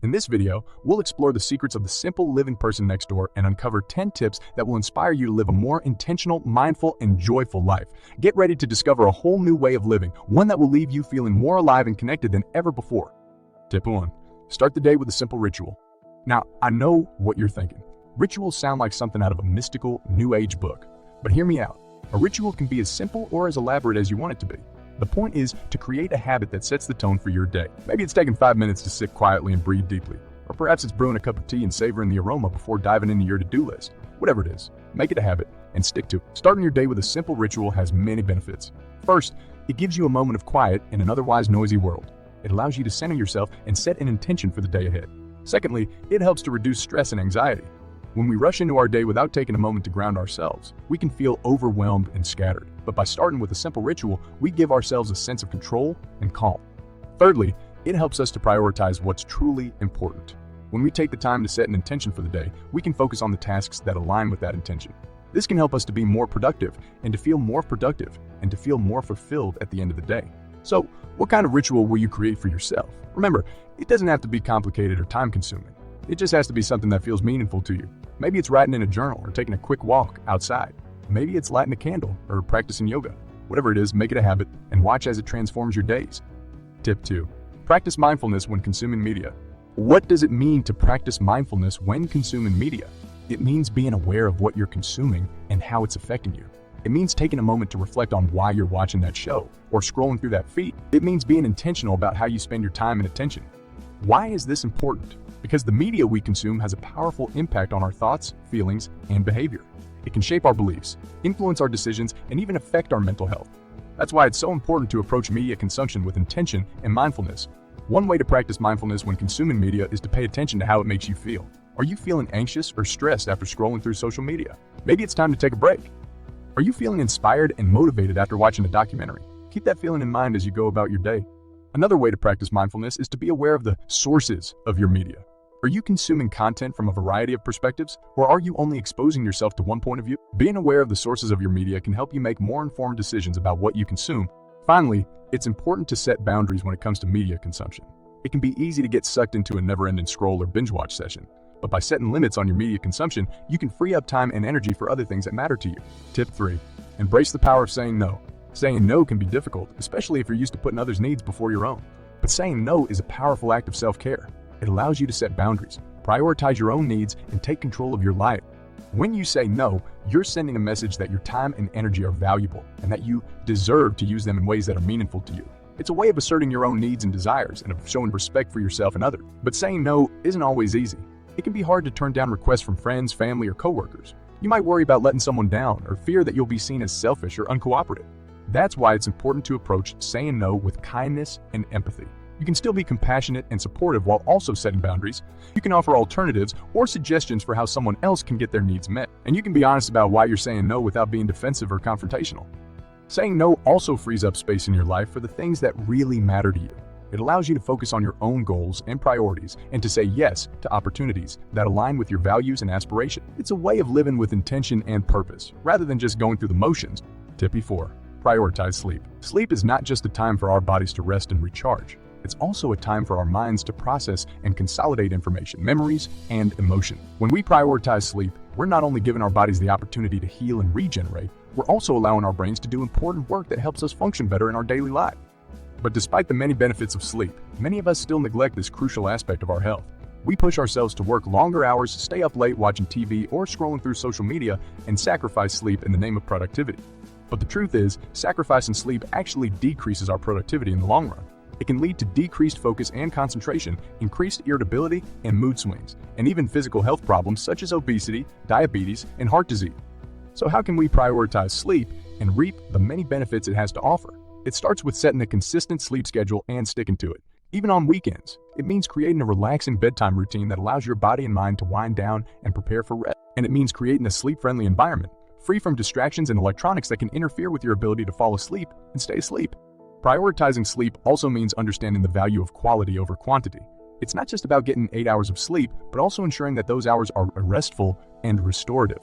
In this video, we'll explore the secrets of the simple living person next door and uncover 10 tips that will inspire you to live a more intentional, mindful, and joyful life. Get ready to discover a whole new way of living, one that will leave you feeling more alive and connected than ever before. Tip 1. Start the day with a simple ritual. Now, I know what you're thinking. Rituals sound like something out of a mystical, new age book. But hear me out. A ritual can be as simple or as elaborate as you want it to be. The point is to create a habit that sets the tone for your day. Maybe it's taking 5 minutes to sit quietly and breathe deeply. Or perhaps it's brewing a cup of tea and savoring the aroma before diving into your to-do list. Whatever it is, make it a habit and stick to it. Starting your day with a simple ritual has many benefits. First, it gives you a moment of quiet in an otherwise noisy world. It allows you to center yourself and set an intention for the day ahead. Secondly, it helps to reduce stress and anxiety. When we rush into our day without taking a moment to ground ourselves, we can feel overwhelmed and scattered. But by starting with a simple ritual, we give ourselves a sense of control and calm. Thirdly, it helps us to prioritize what's truly important. When we take the time to set an intention for the day, we can focus on the tasks that align with that intention. This can help us to be more productive and to feel more productive and to feel more fulfilled at the end of the day. So, what kind of ritual will you create for yourself? Remember, it doesn't have to be complicated or time-consuming. It just has to be something that feels meaningful to you. Maybe it's writing in a journal or taking a quick walk outside. Maybe it's lighting a candle or practicing yoga. Whatever it is, make it a habit and watch as it transforms your days. Tip 2. Practice mindfulness when consuming media. What does it mean to practice mindfulness when consuming media? It means being aware of what you're consuming and how it's affecting you. It means taking a moment to reflect on why you're watching that show or scrolling through that feed. It means being intentional about how you spend your time and attention. Why is this important? Because the media we consume has a powerful impact on our thoughts, feelings, and behavior. It can shape our beliefs, influence our decisions, and even affect our mental health. That's why it's so important to approach media consumption with intention and mindfulness. One way to practice mindfulness when consuming media is to pay attention to how it makes you feel. Are you feeling anxious or stressed after scrolling through social media? Maybe it's time to take a break. Are you feeling inspired and motivated after watching a documentary? Keep that feeling in mind as you go about your day. Another way to practice mindfulness is to be aware of the sources of your media. Are you consuming content from a variety of perspectives, or are you only exposing yourself to one point of view? Being aware of the sources of your media can help you make more informed decisions about what you consume. Finally, it's important to set boundaries when it comes to media consumption. It can be easy to get sucked into a never-ending scroll or binge-watch session, but by setting limits on your media consumption, you can free up time and energy for other things that matter to you. Tip 3. Embrace the power of saying no. Saying no can be difficult, especially if you're used to putting others' needs before your own. But saying no is a powerful act of self-care. It allows you to set boundaries, prioritize your own needs, and take control of your life. When you say no, you're sending a message that your time and energy are valuable and that you deserve to use them in ways that are meaningful to you. It's a way of asserting your own needs and desires and of showing respect for yourself and others. But saying no isn't always easy. It can be hard to turn down requests from friends, family, or coworkers. You might worry about letting someone down or fear that you'll be seen as selfish or uncooperative. That's why it's important to approach saying no with kindness and empathy. You can still be compassionate and supportive while also setting boundaries. You can offer alternatives or suggestions for how someone else can get their needs met. And you can be honest about why you're saying no without being defensive or confrontational. Saying no also frees up space in your life for the things that really matter to you. It allows you to focus on your own goals and priorities and to say yes to opportunities that align with your values and aspirations. It's a way of living with intention and purpose, rather than just going through the motions. Tip 4. Prioritize sleep. Sleep is not just a time for our bodies to rest and recharge. It's also a time for our minds to process and consolidate information, memories, and emotion. When we prioritize sleep, we're not only giving our bodies the opportunity to heal and regenerate, we're also allowing our brains to do important work that helps us function better in our daily life. But despite the many benefits of sleep, many of us still neglect this crucial aspect of our health. We push ourselves to work longer hours, stay up late watching TV or scrolling through social media, and sacrifice sleep in the name of productivity. But the truth is, sacrificing sleep actually decreases our productivity in the long run. It can lead to decreased focus and concentration, increased irritability and mood swings, and even physical health problems such as obesity, diabetes, and heart disease. So how can we prioritize sleep and reap the many benefits it has to offer? It starts with setting a consistent sleep schedule and sticking to it, even on weekends. It means creating a relaxing bedtime routine that allows your body and mind to wind down and prepare for rest. And it means creating a sleep-friendly environment, free from distractions and electronics that can interfere with your ability to fall asleep and stay asleep. Prioritizing sleep also means understanding the value of quality over quantity. It's not just about getting 8 hours of sleep, but also ensuring that those hours are restful and restorative.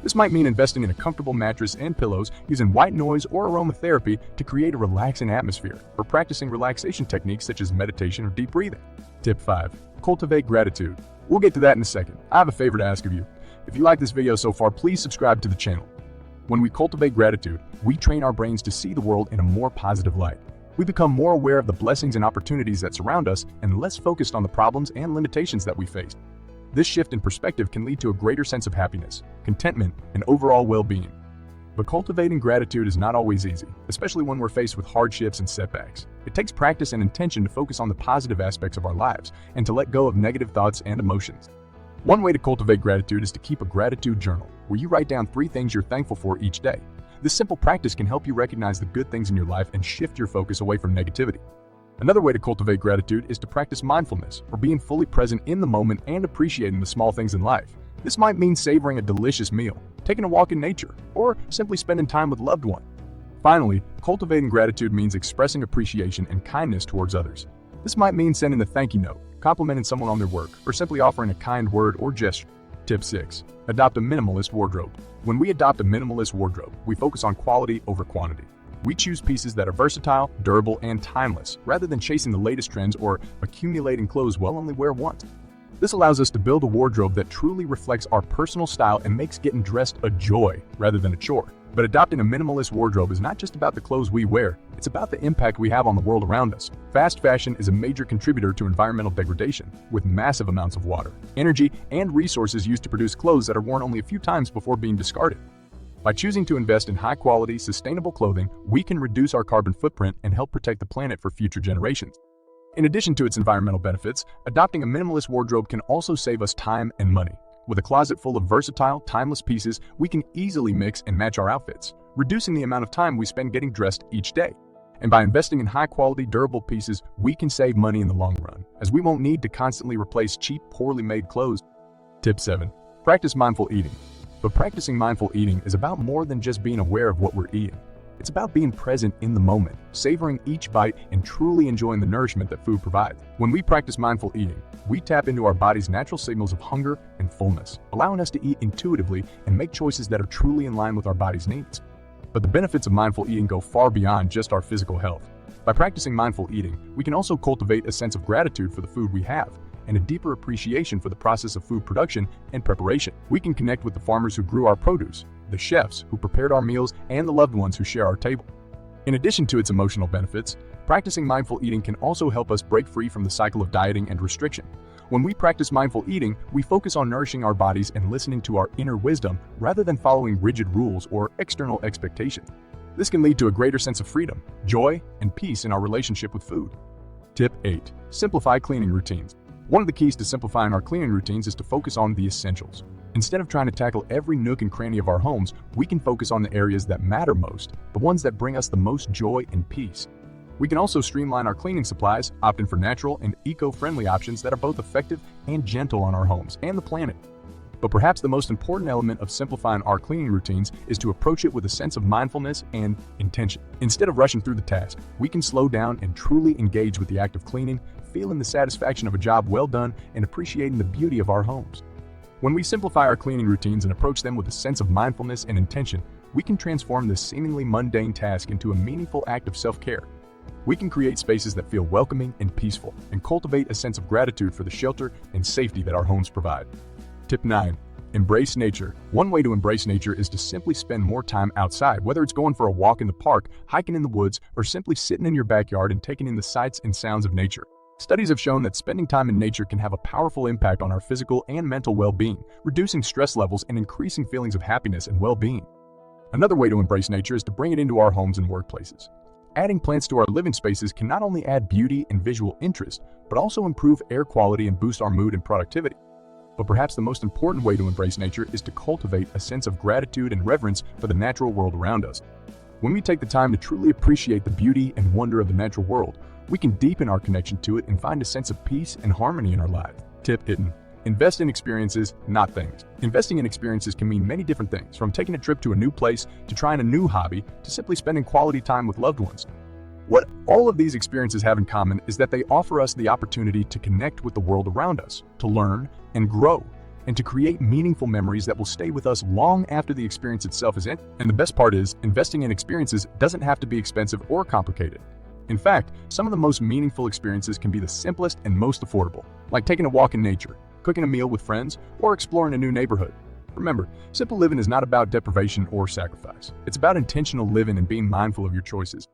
This might mean investing in a comfortable mattress and pillows, using white noise or aromatherapy to create a relaxing atmosphere, or practicing relaxation techniques such as meditation or deep breathing. Tip 5. Cultivate gratitude. We'll get to that in a second. I have a favor to ask of you. If you like this video so far, please subscribe to the channel. When we cultivate gratitude, we train our brains to see the world in a more positive light. We become more aware of the blessings and opportunities that surround us and less focused on the problems and limitations that we face. This shift in perspective can lead to a greater sense of happiness, contentment, and overall well-being. But cultivating gratitude is not always easy, especially when we're faced with hardships and setbacks. It takes practice and intention to focus on the positive aspects of our lives and to let go of negative thoughts and emotions. One way to cultivate gratitude is to keep a gratitude journal, where you write down 3 things you're thankful for each day. This simple practice can help you recognize the good things in your life and shift your focus away from negativity. Another way to cultivate gratitude is to practice mindfulness, or being fully present in the moment and appreciating the small things in life. This might mean savoring a delicious meal, taking a walk in nature, or simply spending time with loved ones. Finally, cultivating gratitude means expressing appreciation and kindness towards others. This might mean sending a thank you note, complimenting someone on their work, or simply offering a kind word or gesture. Tip 6. Adopt a minimalist wardrobe. When we adopt a minimalist wardrobe, we focus on quality over quantity. We choose pieces that are versatile, durable, and timeless, rather than chasing the latest trends or accumulating clothes we'll only wear once. This allows us to build a wardrobe that truly reflects our personal style and makes getting dressed a joy rather than a chore. But adopting a minimalist wardrobe is not just about the clothes we wear, it's about the impact we have on the world around us. Fast fashion is a major contributor to environmental degradation, with massive amounts of water, energy, and resources used to produce clothes that are worn only a few times before being discarded. By choosing to invest in high-quality, sustainable clothing, we can reduce our carbon footprint and help protect the planet for future generations. In addition to its environmental benefits, adopting a minimalist wardrobe can also save us time and money. With a closet full of versatile, timeless pieces, we can easily mix and match our outfits, reducing the amount of time we spend getting dressed each day. And by investing in high-quality, durable pieces, we can save money in the long run, as we won't need to constantly replace cheap, poorly made clothes. Tip 7. Practice mindful eating. But practicing mindful eating is about more than just being aware of what we're eating. It's about being present in the moment, savoring each bite, and truly enjoying the nourishment that food provides. When we practice mindful eating, we tap into our body's natural signals of hunger and fullness, allowing us to eat intuitively and make choices that are truly in line with our body's needs. But the benefits of mindful eating go far beyond just our physical health. By practicing mindful eating, we can also cultivate a sense of gratitude for the food we have, and a deeper appreciation for the process of food production and preparation. We can connect with the farmers who grew our produce, the chefs who prepared our meals, and the loved ones who share our table. In addition to its emotional benefits, practicing mindful eating can also help us break free from the cycle of dieting and restriction. When we practice mindful eating, we focus on nourishing our bodies and listening to our inner wisdom rather than following rigid rules or external expectations. This can lead to a greater sense of freedom, joy, and peace in our relationship with food. Tip 8. Simplify cleaning routines. One of the keys to simplifying our cleaning routines is to focus on the essentials. Instead of trying to tackle every nook and cranny of our homes, we can focus on the areas that matter most, the ones that bring us the most joy and peace. We can also streamline our cleaning supplies, opting for natural and eco-friendly options that are both effective and gentle on our homes and the planet. But perhaps the most important element of simplifying our cleaning routines is to approach it with a sense of mindfulness and intention. Instead of rushing through the task, we can slow down and truly engage with the act of cleaning, feeling the satisfaction of a job well done and appreciating the beauty of our homes. When we simplify our cleaning routines and approach them with a sense of mindfulness and intention, we can transform this seemingly mundane task into a meaningful act of self-care. We can create spaces that feel welcoming and peaceful, and cultivate a sense of gratitude for the shelter and safety that our homes provide. Tip 9. Embrace nature. One way to embrace nature is to simply spend more time outside, whether it's going for a walk in the park, hiking in the woods, or simply sitting in your backyard and taking in the sights and sounds of nature. Studies have shown that spending time in nature can have a powerful impact on our physical and mental well-being, reducing stress levels and increasing feelings of happiness and well-being. Another way to embrace nature is to bring it into our homes and workplaces. Adding plants to our living spaces can not only add beauty and visual interest, but also improve air quality and boost our mood and productivity. But perhaps the most important way to embrace nature is to cultivate a sense of gratitude and reverence for the natural world around us. When we take the time to truly appreciate the beauty and wonder of the natural world, we can deepen our connection to it and find a sense of peace and harmony in our lives. Tip 10. Invest in experiences, not things. Investing in experiences can mean many different things, from taking a trip to a new place, to trying a new hobby, to simply spending quality time with loved ones. What all of these experiences have in common is that they offer us the opportunity to connect with the world around us, to learn and grow, and to create meaningful memories that will stay with us long after the experience itself is ended. And the best part is, investing in experiences doesn't have to be expensive or complicated. In fact, some of the most meaningful experiences can be the simplest and most affordable, like taking a walk in nature, cooking a meal with friends, or exploring a new neighborhood. Remember, simple living is not about deprivation or sacrifice. It's about intentional living and being mindful of your choices.